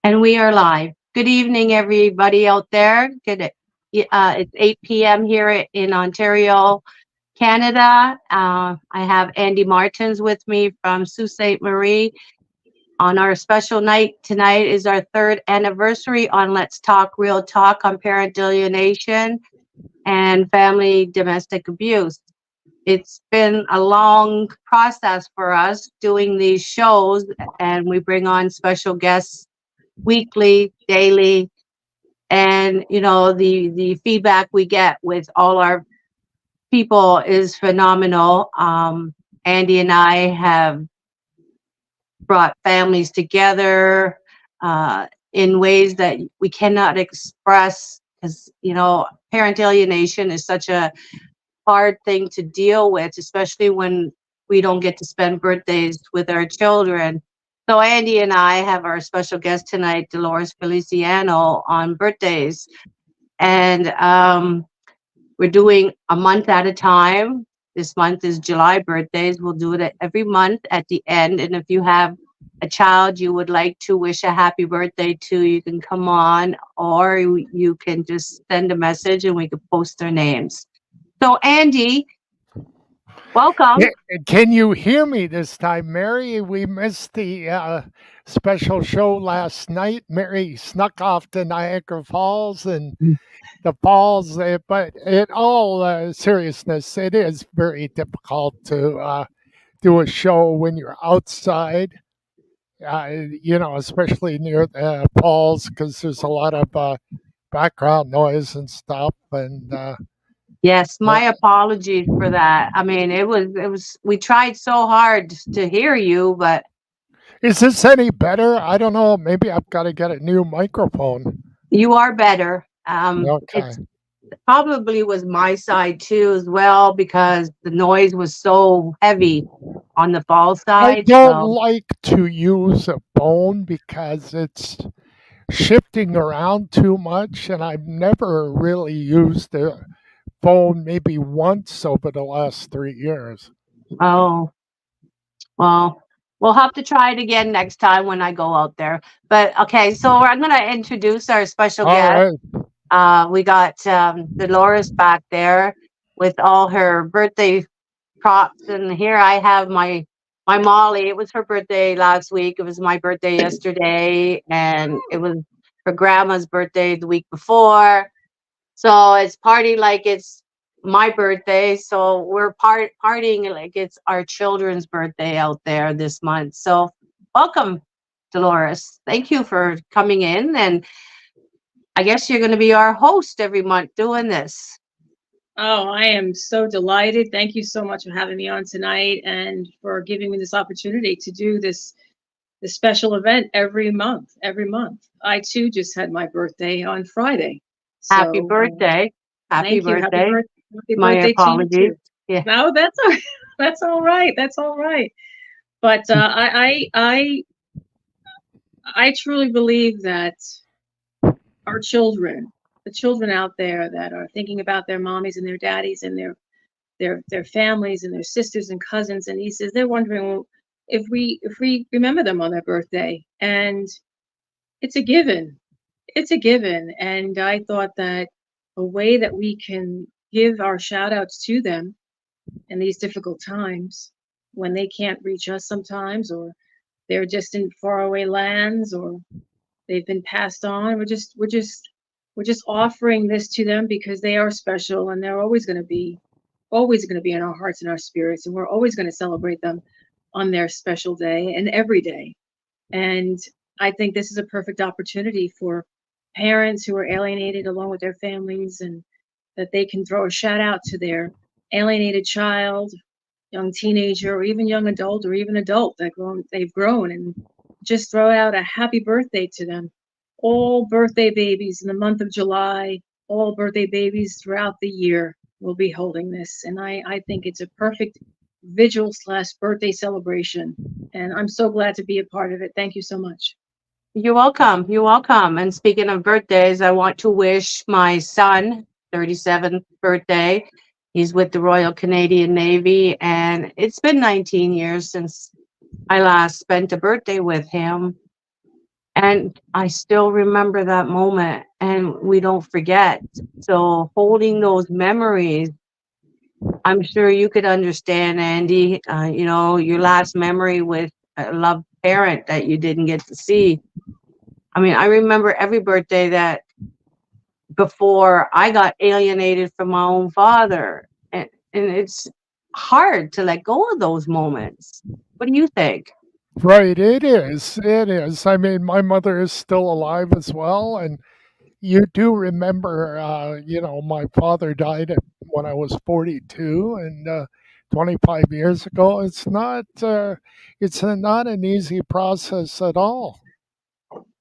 And we are live. Good evening, everybody out there. It's 8 p.m. here in Ontario, Canada. I have Andy Martens with me from Sault Ste. Marie. On our special night tonight is our third anniversary on Let's Talk Real Talk on Parental Alienation and family domestic abuse. It's been a long process for us doing these shows, and we bring on special guests weekly, daily, and the feedback we get with all our people is phenomenal. Andy and I have brought families together in ways that we cannot express because parent alienation is such a hard thing to deal with, especially when we don't get to spend birthdays with our children. So Andy and I have our special guest tonight, Dolores Feliciano, on birthdays. And we're doing a month at a time. This month is July birthdays. We'll do it every month at the end. And if you have a child you would like to wish a happy birthday to, you can come on, or you can just send a message and we can post their names. So, Andy, welcome. Can you hear me this time, Mary? We missed the special show last night. Mary snuck off to Niagara Falls and the falls, but in all seriousness, it is very difficult to do a show when you're outside, especially near the falls because there's a lot of background noise and stuff. And Yes, my apologies for that. I mean, it was we tried so hard to hear you, but is this any better? I don't know. Maybe I've got to get a new microphone. you are better. Okay. It's probably was my side too as well because the noise was so heavy on the fall I side. don't So like to use a phone because it's shifting around too much, and I've never really used a phone maybe once over the last 3 years. oh well, we'll have to try it again next time when I go out there. But okay, so I'm gonna introduce our special All guest. right. We got Dolores back there with all her birthday props, and here I have my Molly. It was her birthday last week. It was my birthday yesterday, and it was her grandma's birthday the week before. So it's party like it's my birthday. So we're partying like it's our children's birthday out there this month. So welcome, Dolores. Thank you for coming in, and I guess you're going to be our host every month doing this. Oh, I am so delighted. Thank you so much for having me on tonight and for giving me this opportunity to do this special event every month. Every month. I too just had my birthday on Friday. Happy So birthday. Happy thank you. birthday. Happy My birthday to you apologies. too. Yeah. No, that's all, that's all right. That's all right. But I truly believe that our children, the children out there that are thinking about their mommies and their daddies and their families and their sisters and cousins and nieces, they're wondering, well, if we remember them on their birthday, and it's a given. It's a given. And I thought that a way that we can give our shout outs to them in these difficult times when they can't reach us sometimes, or they're just in faraway lands, or they've been passed on. We're just offering this to them because they are special, and they're always going to be in our hearts and our spirits, and we're always going to celebrate them on their special day and every day. And I think this is a perfect opportunity for parents who are alienated along with their families, and that they can throw a shout out to their alienated child, young teenager, or even young adult, or even adult they've grown, and just throw out a happy birthday to them. All birthday babies in the month of July, all birthday babies throughout the year will be holding this. And I think it's a perfect vigil slash birthday celebration. And I'm so glad to be a part of it. Thank you so much. You're welcome. You're welcome. And speaking of birthdays, I want to wish my son 37th birthday. He's with the Royal Canadian Navy, and it's been 19 years since I last spent a birthday with him. And I still remember that moment, and we don't forget. So holding those memories, I'm sure you could understand, Andy, your last memory with a loved parent that you didn't get to see. I mean, I remember every birthday that before I got alienated from my own father. And it's hard to let go of those moments. What do you think? Right, it is. It is. I mean, my mother is still alive as well, and you do remember, my father died when I was 42, and 25 years ago. It's not an easy process at all.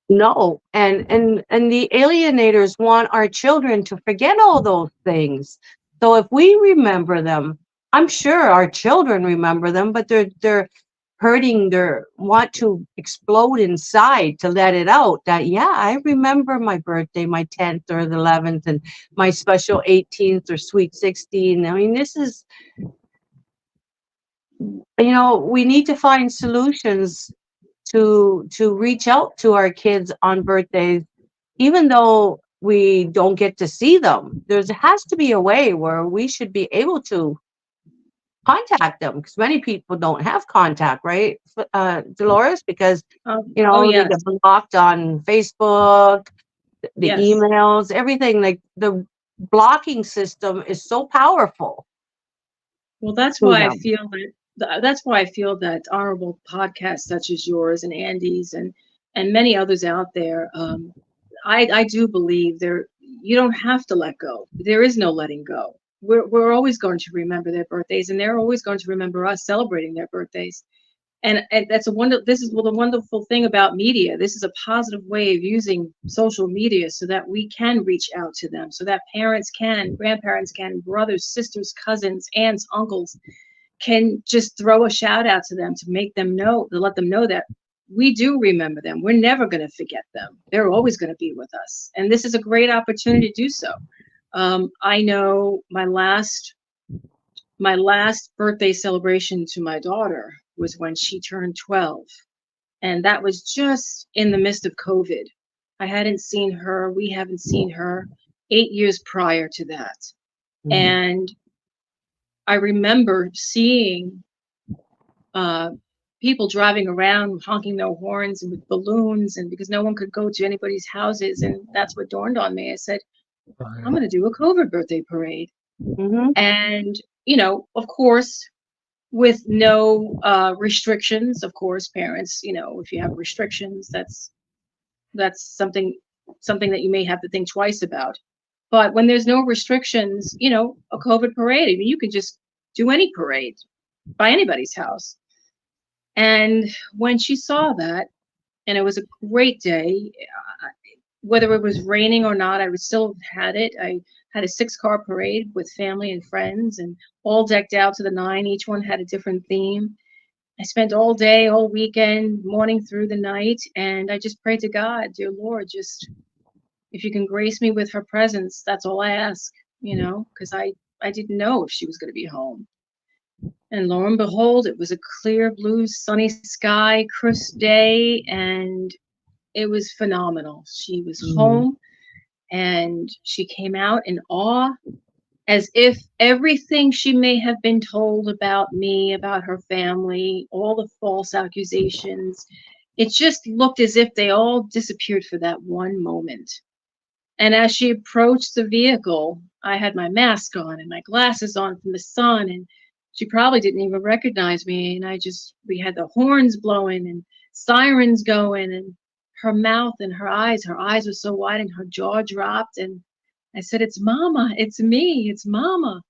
No. And the alienators want our children to forget all those things. So if we remember them, I'm sure our children remember them, but they're hurting, they want to explode inside to let it out that, yeah, I remember my birthday, my 10th or the 11th, and my special 18th or sweet 16. I mean, this is, we need to find solutions to reach out to our kids on birthdays, even though we don't get to see them. There has to be a way where we should be able to contact them, because many people don't have contact, right, Dolores? Because Oh they yes, get blocked on Facebook, the yes. emails, everything. Like the blocking system is so powerful Well, that's to why I them. feel that's why I feel that honorable podcasts such as yours and Andy's and many others out there. I do believe you don't have to let go. There is no letting go. We're always going to remember their birthdays, and they're always going to remember us celebrating their birthdays. And that's a wonder. This is the wonderful thing about media. This is a positive way of using social media so that we can reach out to them, so that parents can, grandparents can, brothers, sisters, cousins, aunts, uncles can just throw a shout out to them to make them know, to let them know that we do remember them. We're never going to forget them. They're always going to be with us. And this is a great opportunity to do so. I know my last birthday celebration to my daughter was when she turned 12. And that was just in the midst of COVID. We haven't seen her 8 years prior to that. Mhm. And I remember seeing uh, people driving around honking their horns and with balloons, and because no one could go to anybody's houses. And that's what dawned on me. I said, I'm Right. going to do a COVID birthday parade. Mhm. And, of course, with no restrictions. Of course, parents, if you have restrictions, that's something that you may have to think twice about. But when there's no restrictions, a COVID parade, I mean, you can just do any parade by anybody's house. And when she saw that, and it was a great day, whether it was raining or not, I would still have had it. I had a 6-car parade with family and friends, and all decked out to the nine. Each one had a different theme. I spent all day, all weekend, morning through the night, and I just prayed to God, dear Lord, just if you can grace me with her presence, that's all I ask, because I didn't know if she was going to be home. And lo and behold, it was a clear blue, sunny sky, crisp day, and it was phenomenal. She was Mhm. home, and she came out in awe, as if everything she may have been told about me, about her family, all the false accusations, it just looked as if they all disappeared for that one moment. And as she approached the vehicle, I had my mask on and my glasses on from the sun, and she probably didn't even recognize me. And we had the horns blowing and sirens going, and her mouth and her eyes were so wide and her jaw dropped. And I said, "It's Mama, it's me, it's Mama."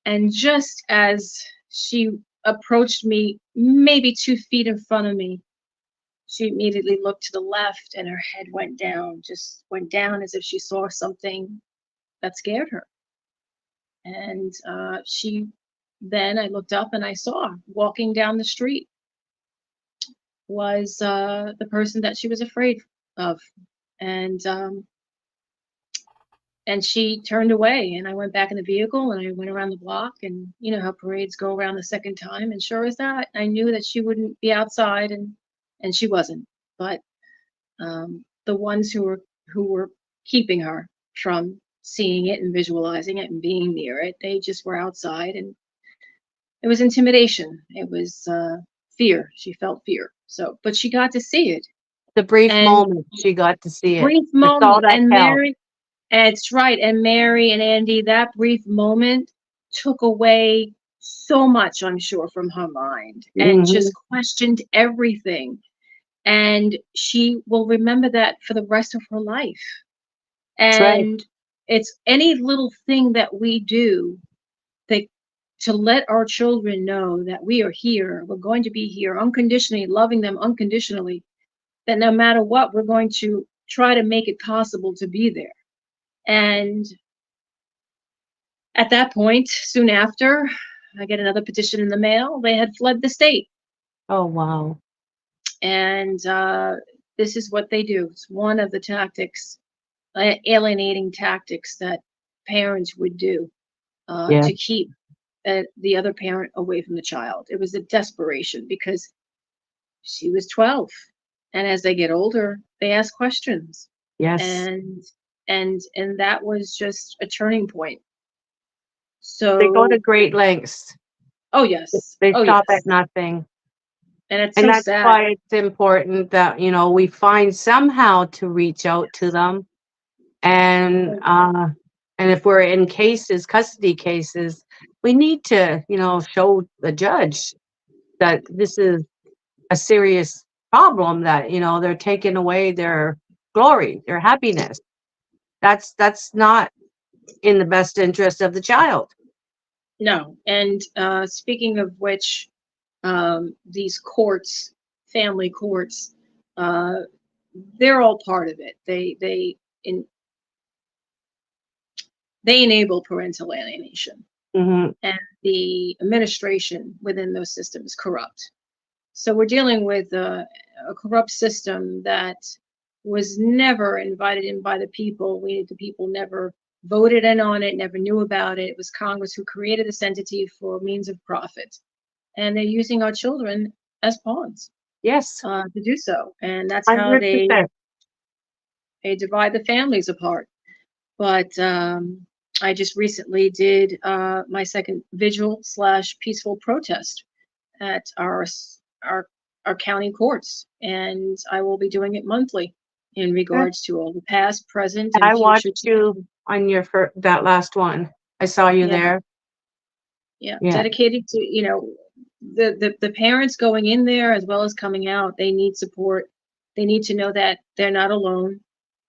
And just as she approached me, maybe 2 feet in front of me, she immediately looked to the left and her head went down, just went down as if she saw something that scared her. And then I looked up and I saw walking down the street was the person that she was afraid of. And and she turned away, and I went back in the vehicle and I went around the block, and you know how parades go around the second time, and sure as that, I knew that she wouldn't be outside, and she wasn't. But The ones who were keeping her from seeing it and visualizing it and being near it, they just were outside, and it was intimidation. It was fear. She felt fear. So, but she got to see it. The brief And moment she got to see it. brief It's all moment. that And counts. Mary, it's right. And Mary and Andy, that brief moment took away so much, I'm sure, from her mind, and Mhm. just questioned everything. And she will remember that for the rest of her life. That's right. And it's any little thing that we do that to let our children know that we are here, we're going to be here unconditionally, loving them unconditionally, that no matter what, we're going to try to make it possible to be there. And at that point, soon after, I get another petition in the mail. They had fled the state. Oh, wow. And this is what they do. It's one of the tactics, alienating tactics that parents would do Yeah. to keep the other parent away from the child. It was a desperation because she was 12, and as they get older, they ask questions, Yes. and and that was just a turning point. They go to So, great lengths. oh yes, They oh stop at yes, nothing. and it's And so that's sad. why it's important that, we find somehow to reach out to them. And if we're in cases, custody cases, we need to, show the judge that this is a serious problem, that, they're taking away their glory, their happiness. That's not in the best interest of the child. No, and speaking of which, these courts, family courts, uh, they're all part of it. In, they enable parental alienation, Hmm. and the administration within those systems corrupt. So we're dealing with a corrupt system that was never invited in by the people. The people never voted in on it, never knew about it. It was Congress who created this entity for means of profit, and they're using our children as pawns Yes, to do so. And that's how 100%. they divide the families apart. But I just recently did my second vigil slash peaceful protest at our our county courts, and I will be doing it monthly in regards to all the past, present, and I future. watched you on that last one. I saw you Yeah, there. yeah, Yeah. dedicated to the parents going in there as well as coming out. They need support. They need to know that they're not alone.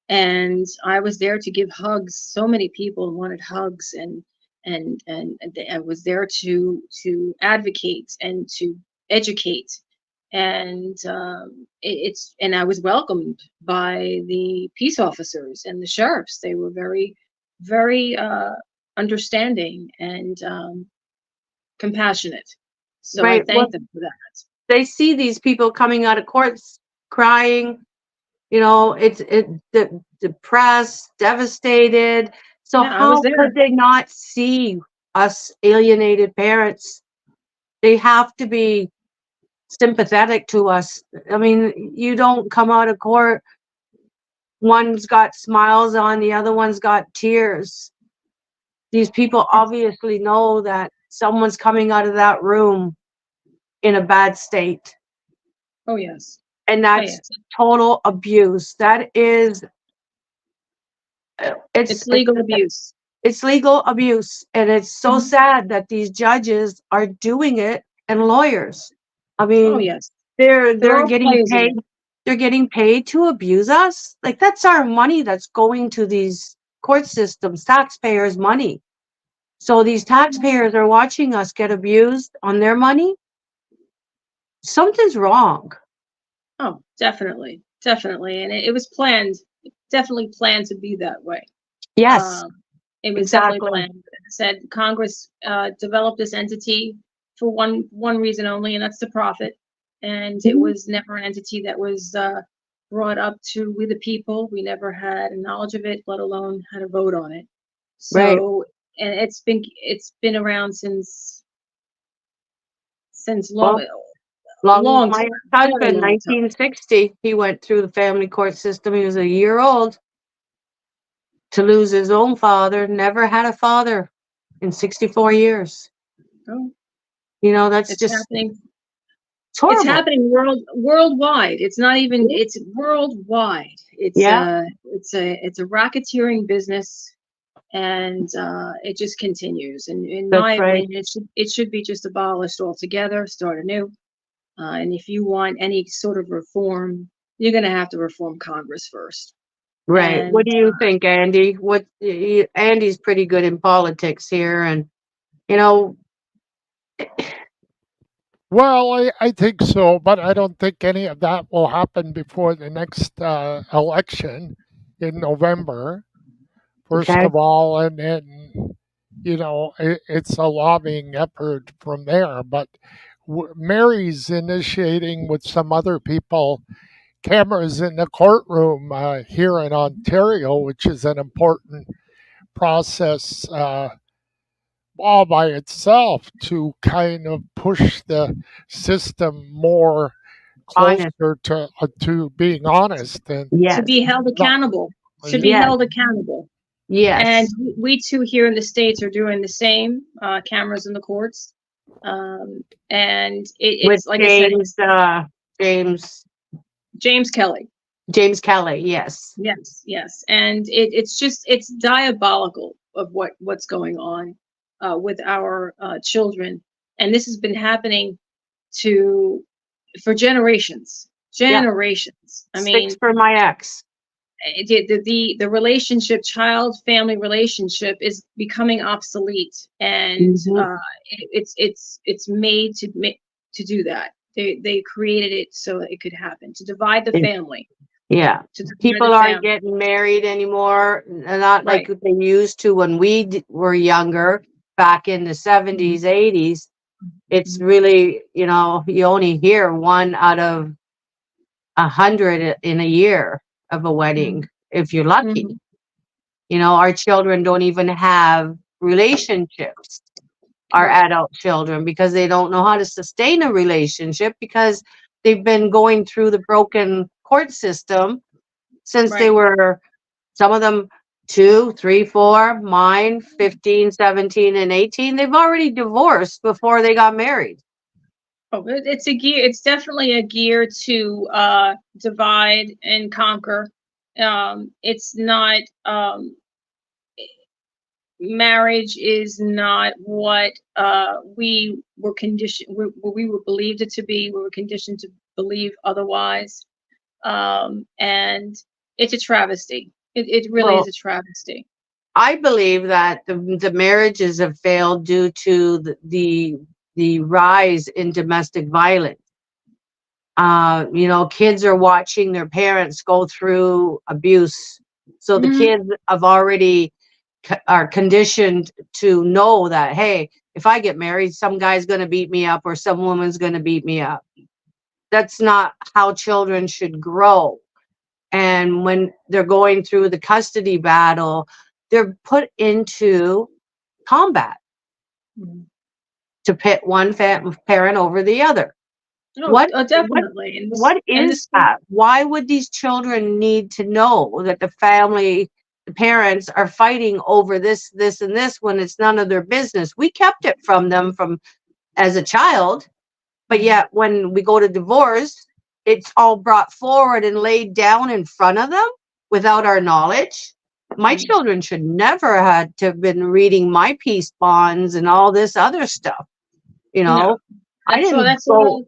And I was there to give hugs. So many people wanted hugs, and I was there to advocate and to educate. And and I was welcomed by the peace officers and the sheriffs. They were very, very understanding and compassionate. So I Right. Well, thank them for that. they see these people coming out of courts crying, depressed, devastated. So Yeah, I was how there. could they not see us alienated parents? They have to be sympathetic to us. I mean, you don't come out of court, one's got smiles on, the other one's got tears. These people It's, obviously know that someone's coming out of that room in a bad state. oh yes, And oh that's yes. total abuse. That is, It's it's legal abuse. it's legal abuse, and it's so Mhm. sad that these judges are doing it, and lawyers. I Oh mean, yes, they're they're they're all getting players in paid. it. They're getting paid to abuse us. Like, that's our money that's going to these court systems, taxpayers' money. So these taxpayers are watching us get abused on their money. Something's wrong. Oh, definitely, definitely, and it was planned, definitely planned to be that way. Yes, Um, it was definitely exactly. planned. As I said, Congress developed this entity for one reason only, and that's to profit. And it Mhm. was never an entity that was brought up to we the people. We never had a knowledge of it, let alone had a vote on it. Right. So, and it's been around since long Well, Long, long my time, very husband, long time. 1960, he went through the family court system. He was a year old to lose his own father, never had a father in 64 years. Oh, You know, that's it's just, happening. it's It's horrible. happening worldwide. It's not even. It's worldwide. Yeah, It's a racketeering business, and it just continues. And in my that's right. opinion, it should be just abolished altogether. Start anew. And if you want any sort of reform, you're going to have to reform Congress first. Right. What And do you think, Andy? Andy's pretty good in politics here, and you know, Well, I think so, but I don't think any of that will happen before the next election in November, first okay, of all, and then, it's a lobbying effort from there. But Mary's initiating with some other people cameras in the courtroom here in Ontario, which is an important process all by itself to kind of push the system more honest. closer to being honest and to Yes, be held not. accountable, to be yes, held accountable. And yes. we too here in the States are doing the same, cameras in the courts. And With it's like I said, James, James Kelly. James Kelly. Yes, Yes, yes. And it's diabolical of what's going on with our children. And this has been happening to for generations. yeah. Generations. I Six mean, for my ex. the relationship, child family relationship, is becoming obsolete, and Hmm. it's made to do that. They created it so that it could happen, to divide the family, Yeah. to divide People the aren't family. getting married anymore, not like Right. they used to when were younger, back in the Mhm. 70s, 80s. It's Mhm. really, you only hear one out of 100 in a year of a wedding, Mhm. if you're lucky. Mhm. Our children don't even have relationships, our Right. adult children, because they don't know how to sustain a relationship because they've been going through the broken court system since they Right. were, some of them, 2, 3, 4, mine 15, 17, and 18. They've already divorced before they got married. Oh, it's a gear. It's definitely a gear to divide and conquer. It's not. Marriage is not what we were conditioned, what we were believed it to be. We were conditioned to believe otherwise, and it's a travesty. It really is Well, a travesty. I believe that the marriages have failed due to the rise in domestic violence. Kids are watching their parents go through abuse, so the Hmm. kids have already are conditioned to know that, hey, if I get married, some guy's going to beat me up or some woman's going to beat me up. That's not how children should grow. And when they're going through the custody battle, they're put into combat to pit one parent over the other. Oh, What what definitely. And this what and is this. that? Why would these children need to know that the parents are fighting over this, and this when it's none of their business? We kept it from them from as a child, but Mhm. yet when we go to divorce, it's all brought forward and laid down in front of them without our knowledge. My Mhm. children should never had to have been reading my peace bonds and all this other stuff. You No, know, I that's all. didn't That's go. all.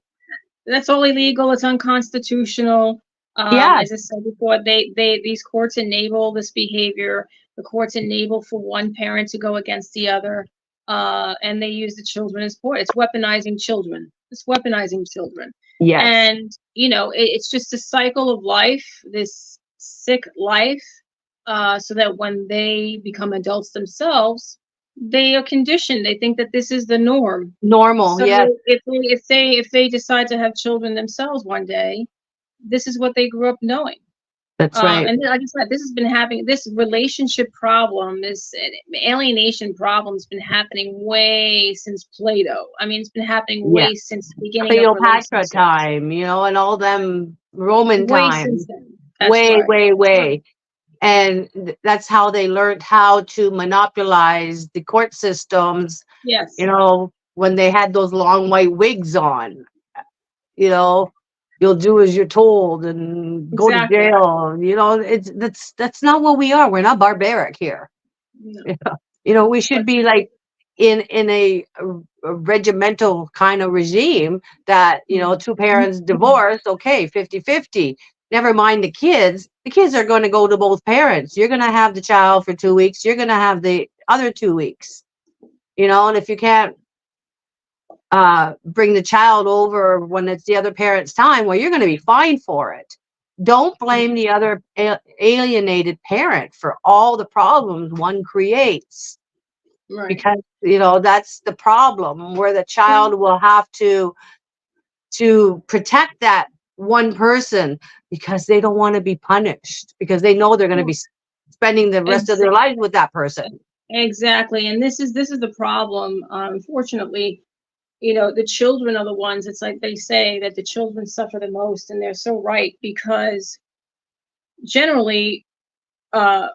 That's all illegal. It's unconstitutional. Yes, As I said before, these courts enable this behavior. The courts enable for one parent to go against the other, and they use the children as sport. It's weaponizing children. It's weaponizing children, yes. and it's just a cycle of life, this sick life, so that when they become adults themselves, they are conditioned. They think that this is the norm. Normal, So yes. if they decide to have children themselves one day, this is what they grew up knowing. That's right. And like I said, this has been happening. This relationship problem, this alienation problem, has been happening way since Plato. I mean, it's been happening Yeah. way since the beginning of Cleopatra relationships. time, and all them Roman Way times. since then. That's Way, right. way, That's way. right. And that's how they learned how to monopolize the court systems, Yes. when they had those long white wigs on. You'll do as you're told and go to Exactly. jail. That's not what we are. We're not barbaric here. No. We should be like in a regimental kind of regime that, two parents divorce, okay, 50-50. Never mind the kids. The kids are going to go to both parents. You're going to have the child for 2 weeks. You're going to have the other 2 weeks. And if you can't bring the child over when it's the other parent's time, well, you're going to be fined for it. Don't blame the other alienated parent for all the problems one creates. Right. Because, that's the problem, where the child will have to protect that one person because they don't want to be punished, because they know they're going to be spending the rest of their lives with that person. Exactly. And this is the problem. Unfortunately, the children are the ones, it's like they say that the children suffer the most, and they're so right, because generally,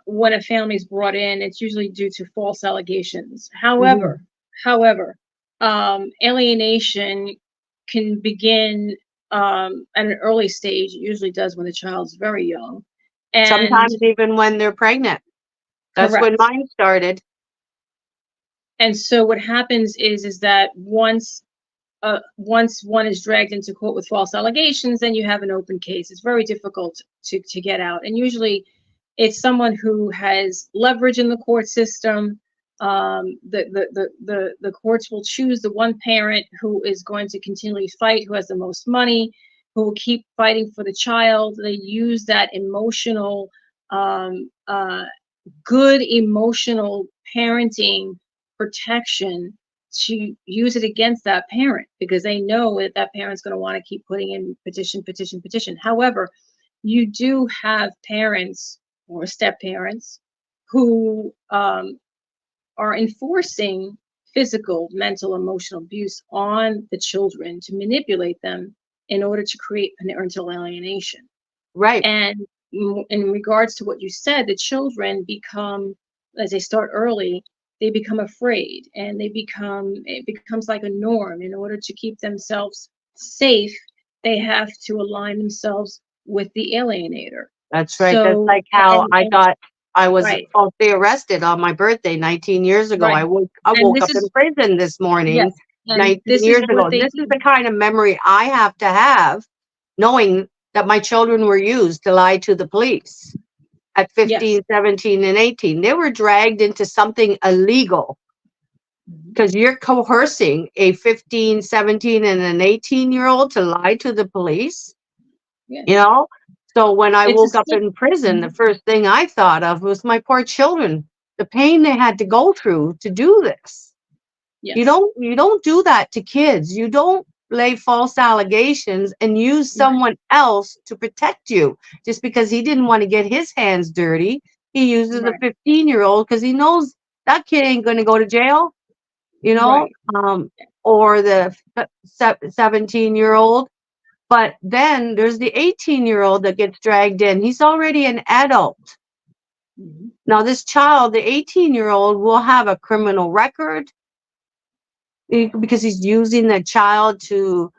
when a family's brought in, it's usually due to false allegations. However, alienation can begin at an early stage. It usually does when the child's very young. And sometimes even when they're pregnant. That's when correct. mine started. And so what happens is that once one is dragged into court with false allegations, then you have an open case. It's very difficult to get out. And usually it's someone who has leverage in the court system. The courts will choose the one parent who is going to continually fight, who has the most money, who will keep fighting for the child. They use that emotional, good emotional parenting protection to use it against that parent, because they know that parent's going to want to keep putting in petition. However, you do have parents or step parents who are enforcing physical, mental, emotional abuse on the children to manipulate them in order to create parental alienation. Right. And in regards to what you said, the children become, as they start early, they become afraid, and it becomes like a norm. In order to keep themselves safe, they have to align themselves with the alienator. That's right. So, That's like how I got, I was right. falsely arrested on my birthday 19 years ago. Right. I woke up in prison this morning, yes, and 19 this years is what ago. they This do. is the kind of memory I have to have, knowing that my children were used to lie to the police at 15, Yes. 17, and 18. They were dragged into something illegal because you're coercing a 15, 17, and an 18-year-old to lie to the police. Yes. So when I It's woke up in prison, the first thing I thought of was my poor children, the pain they had to go through to do this. Yes. You don't do that to kids. You don't lay false allegations and use someone else to protect you just because he didn't want to get his hands dirty. He uses a 15-year-old because he knows that kid ain't going to go to jail, or the 17-year-old. But then there's the 18-year-old that gets dragged in. He's already an adult. Now, this child, the 18-year-old, will have a criminal record because he's using the child to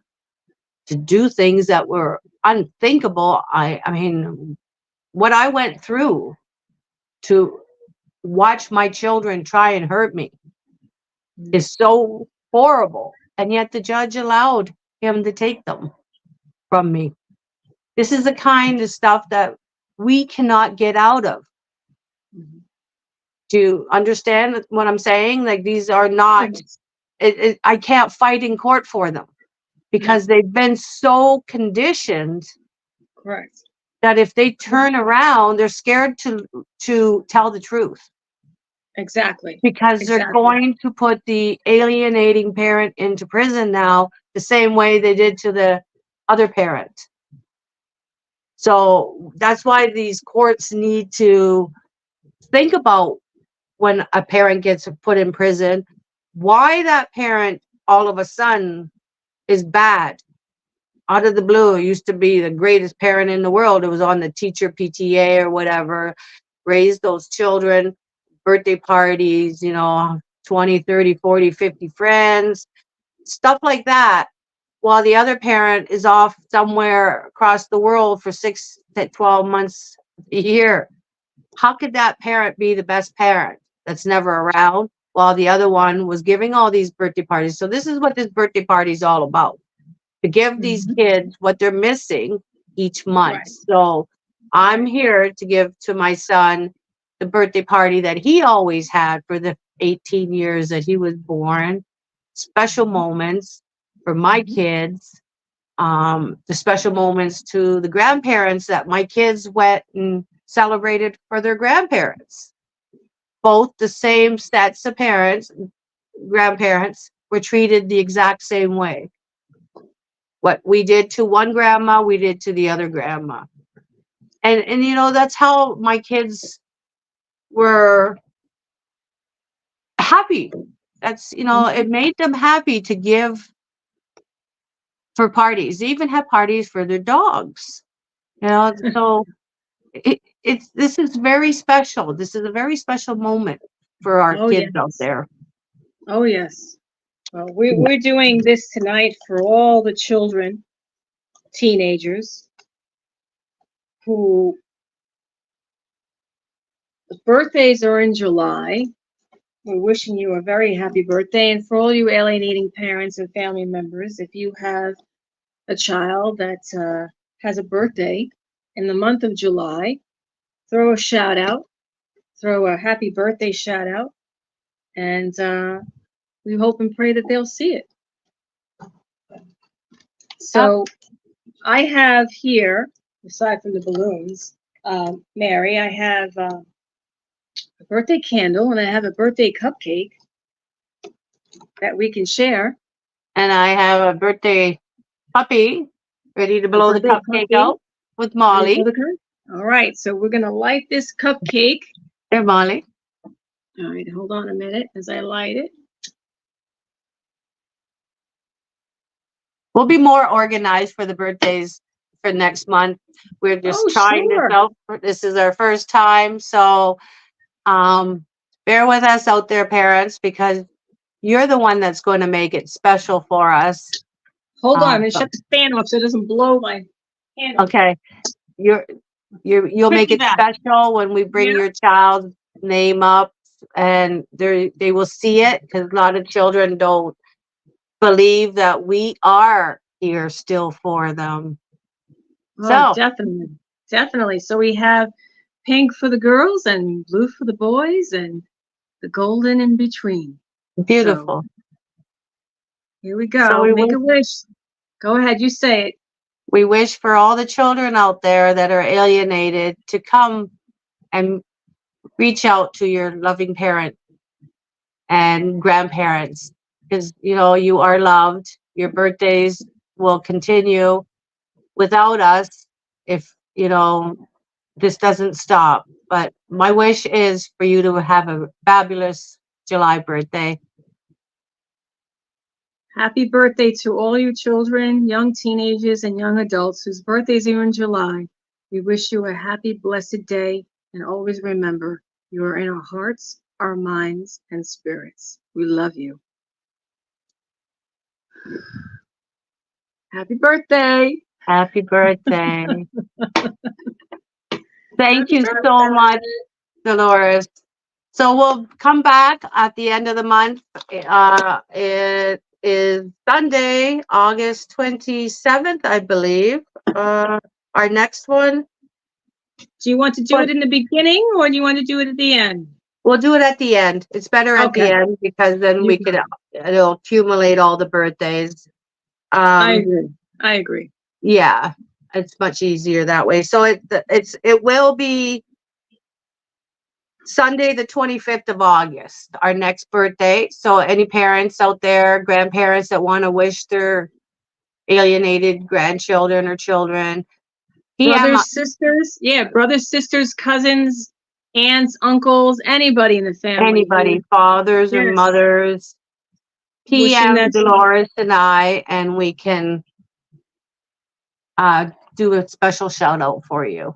do things that were unthinkable. I mean, what I went through to watch my children try and hurt me is so horrible. And yet the judge allowed him to take them from me. This is the kind of stuff that we cannot get out of. Do you understand what I'm saying? Like, these are not, I can't fight in court for them because they've been so conditioned. Correct. That if they turn around, they're scared to tell the truth. Exactly. Because they're going to put the alienating parent into prison now the same way they did to the other parent. So that's why these courts need to think about when a parent gets put in prison, why that parent all of a sudden is bad out of the blue. It used to be the greatest parent in the world. It was on the teacher PTA or whatever, raised those children, birthday parties, 20, 30, 40, 50 friends, stuff like that. While the other parent is off somewhere across the world for 6 to 12 months a year. How could that parent be the best parent that's never around while the other one was giving all these birthday parties? So this is what this birthday party is all about, to give these kids what they're missing each month. Right. So I'm here to give to my son the birthday party that he always had for the 18 years that he was born, special moments for my kids, the special moments to the grandparents that my kids went and celebrated for their grandparents. Both the same sets of parents, grandparents, were treated the exact same way. What we did to one grandma, we did to the other grandma. And that's how my kids were happy. That's, it made them happy to give for parties. They even had parties for their dogs. So this is very special. This is a very special moment for our Oh, kids yes. out there. Oh, yes. Well, we're doing this tonight for all the children, teenagers, who birthdays are in July. We're wishing you a very happy birthday. And for all you alienating parents and family members, if you have a child that has a birthday in the month of July, throw a shout out, throw a happy birthday shout out, and we hope and pray that they'll see it. So I have here, aside from the balloons, Mary, I have a birthday candle and I have a birthday cupcake that we can share. And I have a birthday puppy ready to blow the cupcake out with Molly. All right, so we're going to light this cupcake. There, Molly. All right, hold on a minute as I light it. We'll be more organized for the birthdays for next month. We're just trying this out. This is our first time. So bear with us out there, parents, because you're the one that's going to make it special for us. Hold on, and shut the fan off so it doesn't blow my hand. Okay. You'll make it special when we bring your child's name up and they will see it, because a lot of children don't believe that we are here still for them. Oh, so definitely. So we have pink for the girls and blue for the boys and the golden in between. Beautiful. So, here we go. So make a wish. Go ahead, you say it. We wish for all the children out there that are alienated to come and reach out to your loving parent and grandparents, because you are loved. Your birthdays will continue without us if this doesn't stop. But my wish is for you to have a fabulous July birthday. Happy birthday to all you children, young teenagers, and young adults whose birthdays are in July. We wish you a happy, blessed day, and always remember, you are in our hearts, our minds, and spirits. We love you. Happy birthday. Happy birthday. Thank you so much, Dolores. So we'll come back at the end of the month. It is Sunday, August 27th, I believe. Our next one. Do you want to do it in the beginning or do you want to do it at the end? We'll do it at the end. It's better at the end, because then it'll accumulate all the birthdays. I agree. Yeah, it's much easier that way. So it will be Sunday, the 25th of August, our next birthday. So any parents out there, grandparents that want to wish their alienated grandchildren or children PM. Brothers, sisters, yeah, brothers, sisters, cousins, aunts, uncles, anybody in the family. Anybody, fathers or Yes. mothers. Wishing PM that- Dolores and I, and we can do a special shout out for you.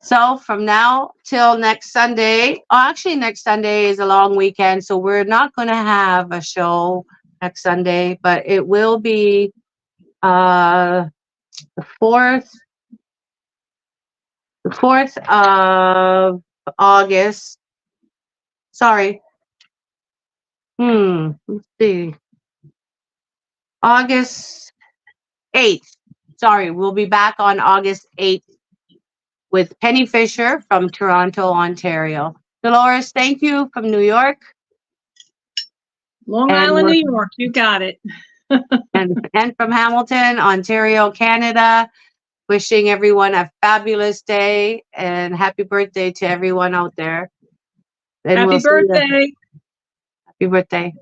So from now till next Sunday, actually next Sunday is a long weekend, so we're not going to have a show next Sunday, but it will be the 4th of August. Sorry. Let's see. August 8th. Sorry, we'll be back on August 8th with Penny Fisher from Toronto, Ontario. Dolores, thank you from New York. Long Island, New York, you got it. and from Hamilton, Ontario, Canada. Wishing everyone a fabulous day and happy birthday to everyone out there. And Happy birthday. Happy birthday.